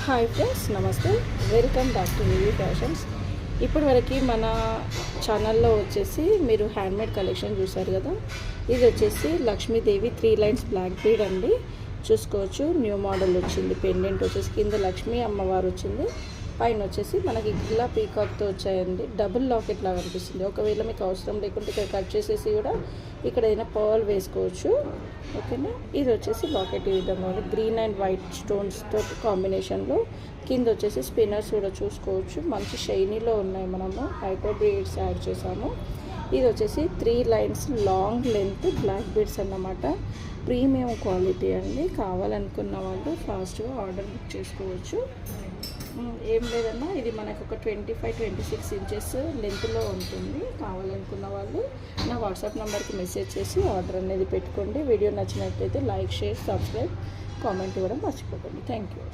Hi friends, నమస్తే. Welcome back to VV Fashions. ఇప్పటివరకు మన ఛానల్లో వచ్చేసి మీరు హ్యాండ్మేడ్ కలెక్షన్ చూసారు కదా. ఇది వచ్చేసి లక్ష్మీదేవి 3 లైన్స్ బ్లాక్ బీడ్ అండి. చూసుకోవచ్చు, న్యూ మోడల్ వచ్చింది. పెండెంట్ వచ్చేసి కింద లక్ష్మీ అమ్మవారు వచ్చింది, పైన వచ్చేసి మనకి ఇలా పీకాక్తో వచ్చాయండి. డబుల్ లాకెట్ లాగా అనిపిస్తుంది. ఒకవేళ మీకు అవసరం లేకుంటే ఇక్కడ కట్ చేసేసి కూడా ఇక్కడ ఏదైనా పర్ల్ వేసుకోవచ్చు. ఓకేనా. ఇది వచ్చేసి లాకెట్ ఈ విధంగా ఉంది, గ్రీన్ అండ్ వైట్ స్టోన్స్ తోటి కాంబినేషన్లో. కింద వచ్చేసి స్పిన్నర్స్ కూడా చూసుకోవచ్చు, మంచి షైనీలో ఉన్నాయి. మనము హైపో బీడ్స్ యాడ్ చేసాము. ఇది వచ్చేసి 3 lines long length black beads అన్నమాట. ప్రీమియం క్వాలిటీ అండి. కావాలనుకున్న వాళ్ళు ఫాస్ట్గా ఆర్డర్ బుక్ చేసుకోవచ్చు. ఏం లేదన్నా, ఇది మనకు ఒక 25-26 ఇంచెస్ లెంత్లో ఉంటుంది. కావాలనుకున్న వాళ్ళు నా వాట్సాప్ నెంబర్కి మెసేజ్ చేసి ఆర్డర్ అనేది పెట్టుకోండి. వీడియో నచ్చినట్లయితే లైక్, షేర్, సబ్స్క్రైబ్, కామెంట్ కూడా మర్చిపోకండి. Thank you.